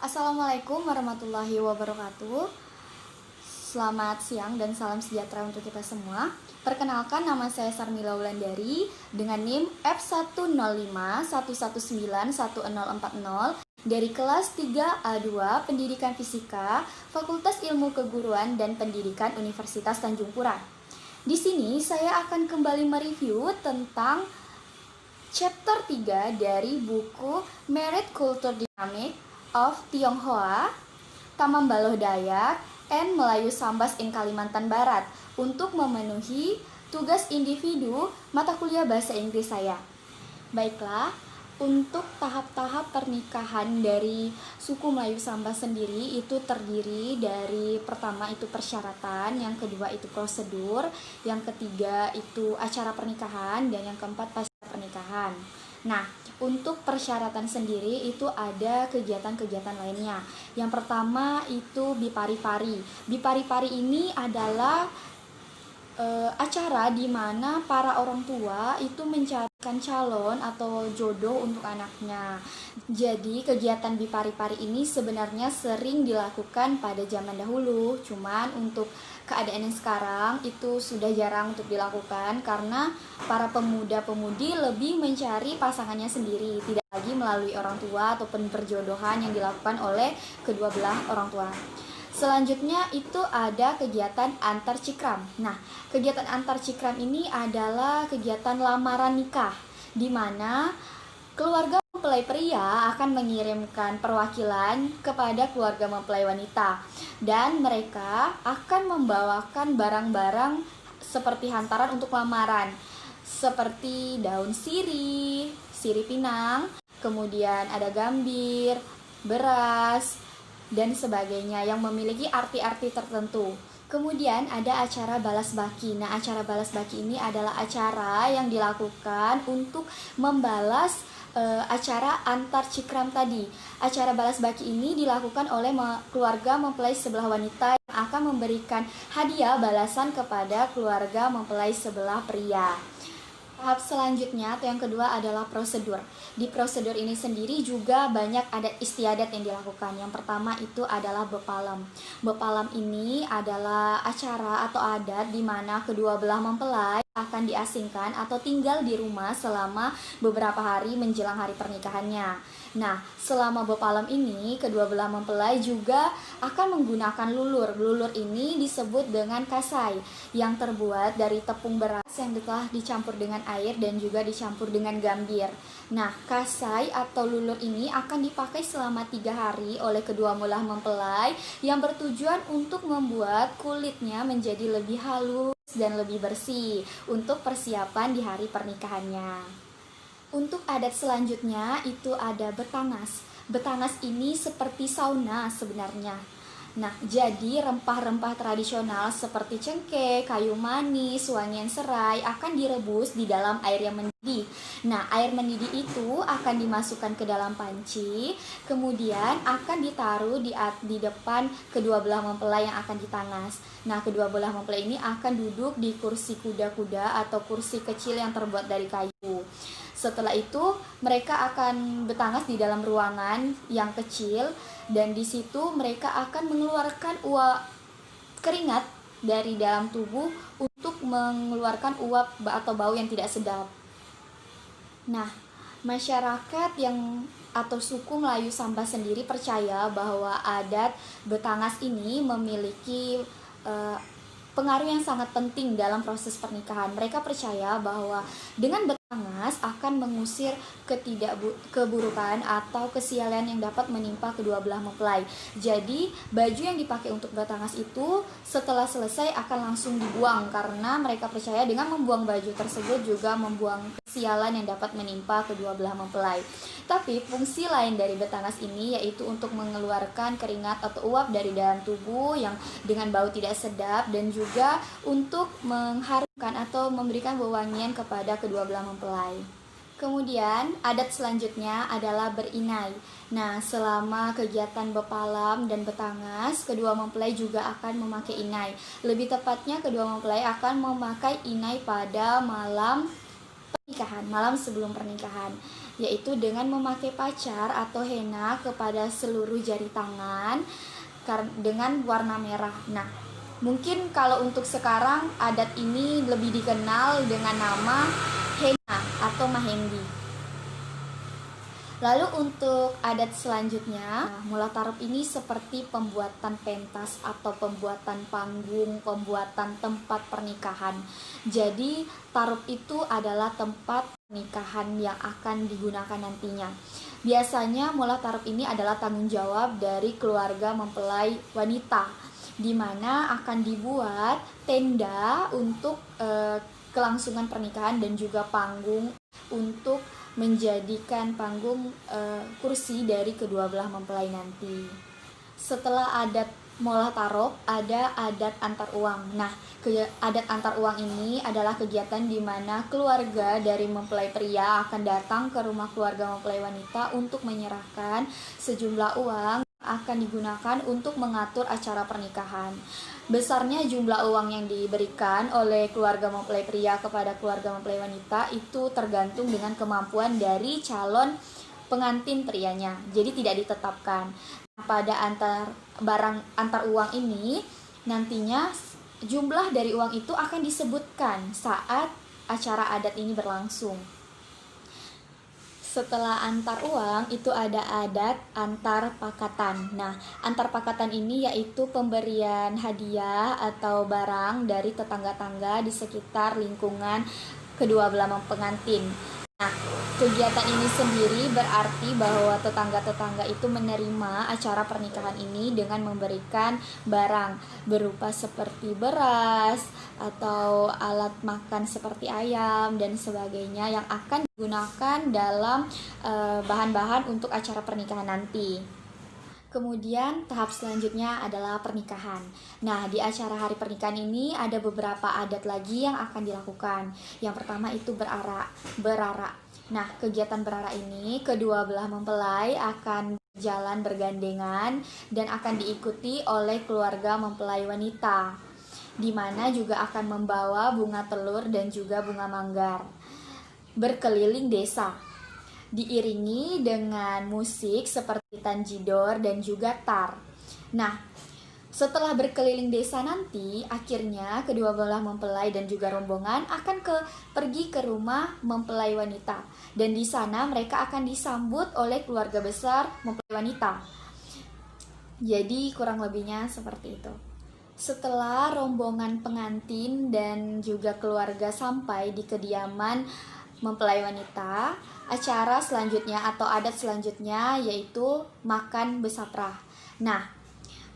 Assalamualaikum warahmatullahi wabarakatuh. Selamat siang dan salam sejahtera untuk kita semua. Perkenalkan, nama saya Sarmila Wulandari dengan NIM F10511911040 dari kelas 3A2 Pendidikan Fisika, Fakultas Ilmu Keguruan dan Pendidikan Universitas Tanjung Pura. Di sini saya akan kembali mereview tentang chapter 3 dari buku Merit Culture Dynamic of Tionghoa, Tamambaloh Dayak, and Melayu Sambas in Kalimantan Barat untuk memenuhi tugas individu mata kuliah bahasa Inggris saya. Baiklah, untuk tahap-tahap pernikahan dari suku Melayu Sambas sendiri itu terdiri dari pertama itu persyaratan, yang kedua itu prosedur, yang ketiga itu acara pernikahan, dan yang keempat pasca pernikahan. Nah, untuk persyaratan sendiri itu ada kegiatan-kegiatan lainnya. Yang pertama itu Bipari-pari. Bipari-pari ini adalah acara di mana para orang tua itu mencarikan calon atau jodoh untuk anaknya. Jadi kegiatan Bipari-pari ini sebenarnya sering dilakukan pada zaman dahulu. Cuman untuk keadaan yang sekarang itu sudah jarang untuk dilakukan karena para pemuda-pemudi lebih mencari pasangannya sendiri, tidak lagi melalui orang tua ataupun perjodohan yang dilakukan oleh kedua belah orang tua. Selanjutnya itu ada kegiatan antar cikram. Nah, kegiatan antar cikram ini adalah kegiatan lamaran nikah, di mana keluarga mempelai pria akan mengirimkan perwakilan kepada keluarga mempelai wanita, dan mereka akan membawakan barang-barang seperti hantaran untuk lamaran, seperti daun sirih, sirih pinang, kemudian ada gambir, beras, dan sebagainya yang memiliki arti-arti tertentu. Kemudian ada acara balas baki. Nah, acara balas baki ini adalah acara yang dilakukan untuk membalas acara antar cikram tadi. Acara balas baki ini dilakukan oleh keluarga mempelai sebelah wanita yang akan memberikan hadiah balasan kepada keluarga mempelai sebelah pria. Tahap selanjutnya atau yang kedua adalah prosedur. Di prosedur ini sendiri juga banyak adat istiadat yang dilakukan. Yang pertama itu adalah bepalam. Bepalam ini adalah acara atau adat di mana kedua belah mempelai akan diasingkan atau tinggal di rumah selama beberapa hari menjelang hari pernikahannya. Nah, selama bepalam ini kedua belah mempelai juga akan menggunakan lulur. Lulur ini disebut dengan kasai yang terbuat dari tepung beras yang telah dicampur dengan air dan juga dicampur dengan gambir. Nah, kasai atau lulur ini akan dipakai selama 3 hari oleh kedua belah mempelai yang bertujuan untuk membuat kulitnya menjadi lebih halus dan lebih bersih untuk persiapan di hari pernikahannya. Untuk adat selanjutnya itu ada betangas. Betangas ini seperti sauna sebenarnya. Nah, jadi rempah-rempah tradisional seperti cengkeh, kayu manis, wangian serai akan direbus di dalam air yang mendidih. Nah, air mendidih itu akan dimasukkan ke dalam panci, kemudian akan ditaruh di depan kedua belah mempelai yang akan ditangas. Nah, kedua belah mempelai ini akan duduk di kursi kuda-kuda atau kursi kecil yang terbuat dari kayu. Setelah itu mereka akan bertangas di dalam ruangan yang kecil, dan di situ mereka akan mengeluarkan uap keringat dari dalam tubuh untuk mengeluarkan uap atau bau yang tidak sedap. Nah, masyarakat yang atau suku Melayu Sambas sendiri percaya bahwa adat betangas ini memiliki pengaruh yang sangat penting dalam proses pernikahan. Mereka percaya bahwa dengan betangas akan mengusir keburukan atau kesialan yang dapat menimpa kedua belah mempelai. Jadi, baju yang dipakai untuk betangas itu setelah selesai akan langsung dibuang karena mereka percaya dengan membuang baju tersebut juga membuang kesialan yang dapat menimpa kedua belah mempelai. Tapi fungsi lain dari betangas ini yaitu untuk mengeluarkan keringat atau uap dari dalam tubuh yang dengan bau tidak sedap, dan juga untuk mengharumkan atau memberikan wewangian kepada kedua belah mempelai. Kemudian adat selanjutnya adalah berinai. Nah, selama kegiatan bepalam dan betangas, kedua mempelai juga akan memakai inai. Lebih tepatnya kedua mempelai akan memakai inai pada malam pernikahan, malam sebelum pernikahan. yaitu dengan memakai pacar atau henna kepada seluruh jari tangan dengan warna merah. Nah, mungkin kalau untuk sekarang adat ini lebih dikenal dengan nama henna atau mahendi. Lalu untuk adat selanjutnya, mula tarup ini seperti pembuatan pentas atau pembuatan panggung, pembuatan tempat pernikahan. Jadi tarup itu adalah tempat pernikahan yang akan digunakan nantinya. Biasanya mula tarup ini adalah tanggung jawab dari keluarga mempelai wanita, di mana akan dibuat tenda untuk kelangsungan pernikahan dan juga panggung untuk menjadikan panggung kursi dari kedua belah mempelai nanti. Setelah adat molah tarop, ada adat antar uang. Nah, adat antar uang ini adalah kegiatan di mana keluarga dari mempelai pria akan datang ke rumah keluarga mempelai wanita untuk menyerahkan sejumlah uang akan digunakan untuk mengatur acara pernikahan. Besarnya jumlah uang yang diberikan oleh keluarga mempelai pria kepada keluarga mempelai wanita itu tergantung dengan kemampuan dari calon pengantin prianya. Jadi tidak ditetapkan. Pada antar uang ini nantinya jumlah dari uang itu akan disebutkan saat acara adat ini berlangsung. Setelah antar uang itu ada adat antar pakatan. Nah, antar pakatan ini yaitu pemberian hadiah atau barang dari tetangga-tangga di sekitar lingkungan kedua belah pengantin. Nah, kegiatan ini sendiri berarti bahwa tetangga-tetangga itu menerima acara pernikahan ini dengan memberikan barang berupa seperti beras atau alat makan seperti ayam dan sebagainya yang akan digunakan dalam bahan-bahan untuk acara pernikahan nanti. Kemudian tahap selanjutnya adalah pernikahan. Nah, di acara hari pernikahan ini ada beberapa adat lagi yang akan dilakukan. Yang pertama itu berarak. Nah, kegiatan berarak ini kedua belah mempelai akan berjalan bergandengan dan akan diikuti oleh keluarga mempelai wanita, di mana juga akan membawa bunga telur dan juga bunga manggar berkeliling desa, diiringi dengan musik seperti tanjidor dan juga tar. Nah, setelah berkeliling desa nanti, akhirnya kedua belah mempelai dan juga rombongan akan pergi ke rumah mempelai wanita. Dan di sana mereka akan disambut oleh keluarga besar mempelai wanita. Jadi kurang lebihnya seperti itu. Setelah rombongan pengantin dan juga keluarga sampai di kediaman mempelai wanita, acara selanjutnya atau adat selanjutnya yaitu makan besaprah. Nah,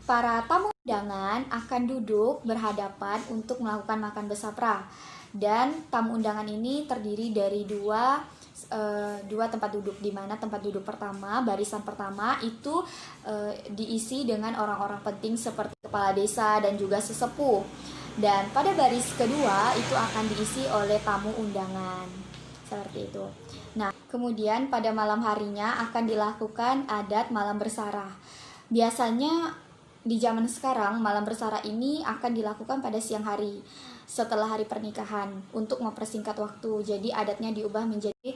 para tamu undangan akan duduk berhadapan untuk melakukan makan besaprah. Dan tamu undangan ini terdiri dari dua tempat duduk, di mana tempat duduk pertama, barisan pertama itu diisi dengan orang-orang penting seperti kepala desa dan juga sesepuh. Dan pada baris kedua itu akan diisi oleh tamu undangan. Seperti itu. Nah, kemudian pada malam harinya akan dilakukan adat malam bersarah. Biasanya di zaman sekarang malam bersarah ini akan dilakukan pada siang hari setelah hari pernikahan untuk mempersingkat waktu. Jadi adatnya diubah menjadi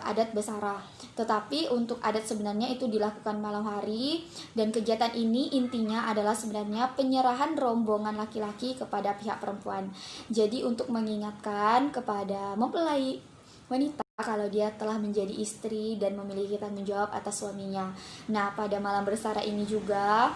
adat bersarah. Tetapi untuk adat sebenarnya itu dilakukan malam hari, dan kegiatan ini intinya adalah sebenarnya penyerahan rombongan laki-laki kepada pihak perempuan. Jadi untuk mengingatkan kepada mempelai wanita kalau dia telah menjadi istri dan memiliki tanggung jawab atas suaminya. Nah, pada malam bersarah ini juga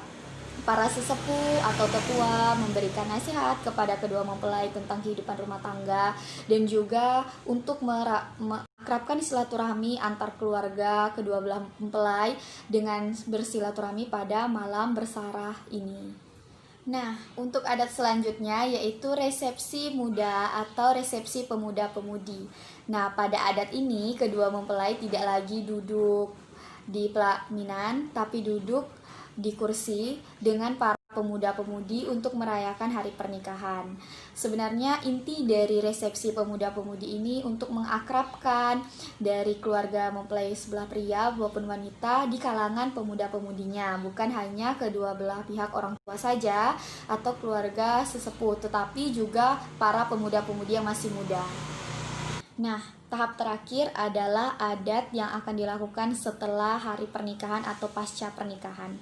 para sesepuh atau tetua memberikan nasihat kepada kedua mempelai tentang kehidupan rumah tangga dan juga untuk mengakrabkan silaturahmi antar keluarga kedua belah mempelai dengan bersilaturahmi pada malam bersarah ini. Nah, untuk adat selanjutnya yaitu resepsi muda atau resepsi pemuda-pemudi. Nah, pada adat ini kedua mempelai tidak lagi duduk di pelaminan, tapi duduk di kursi dengan para pemuda-pemudi untuk merayakan hari pernikahan. Sebenarnya inti dari resepsi pemuda-pemudi ini untuk mengakrabkan dari keluarga mempelai sebelah pria maupun wanita di kalangan pemuda-pemudinya, bukan hanya kedua belah pihak orang tua saja atau keluarga sesepuh, tetapi juga para pemuda-pemudi yang masih muda. Nah, Tahap terakhir adalah adat yang akan dilakukan setelah hari pernikahan atau pasca pernikahan.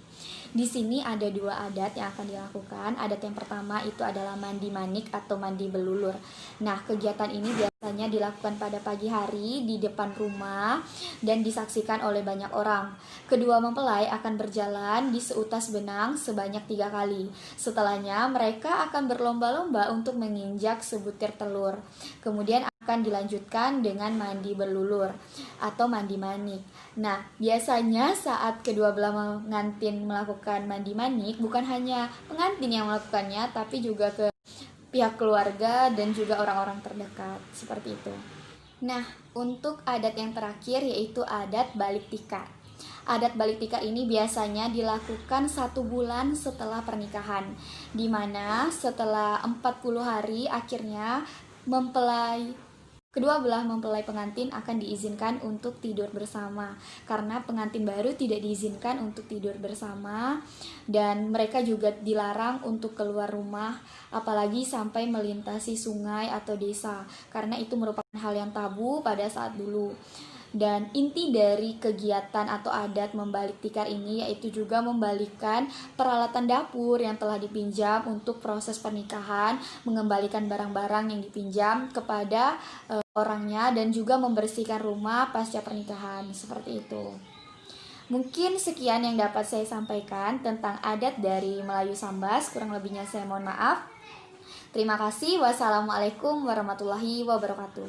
Di sini ada dua adat yang akan dilakukan. Adat yang pertama itu adalah mandi manik atau mandi belulur. Nah, kegiatan ini biasanya dilakukan pada pagi hari di depan rumah dan disaksikan oleh banyak orang. Kedua mempelai akan berjalan di seutas benang sebanyak 3 kali. Setelahnya mereka akan berlomba-lomba untuk menginjak sebutir telur. Kemudian akan dilanjutkan dengan mandi belulur atau mandi manik. Nah, biasanya saat kedua belah pengantin melakukan mandi manik, bukan hanya pengantin yang melakukannya, tapi juga ke pihak keluarga dan juga orang-orang terdekat, seperti itu. Nah, untuk adat yang terakhir yaitu adat balik tikar. Adat balik tikar ini biasanya dilakukan 1 bulan setelah pernikahan, di mana setelah 40 hari akhirnya kedua belah mempelai pengantin akan diizinkan untuk tidur bersama, karena pengantin baru tidak diizinkan untuk tidur bersama, dan mereka juga dilarang untuk keluar rumah apalagi sampai melintasi sungai atau desa, karena itu merupakan hal yang tabu pada saat dulu. Dan inti dari kegiatan atau adat membalik tikar ini yaitu juga membalikkan peralatan dapur yang telah dipinjam untuk proses pernikahan, mengembalikan barang-barang yang dipinjam kepada orangnya, dan juga membersihkan rumah pasca pernikahan, seperti itu. Mungkin sekian yang dapat saya sampaikan tentang adat dari Melayu Sambas. Kurang lebihnya saya mohon maaf. Terima kasih. Wassalamualaikum warahmatullahi wabarakatuh.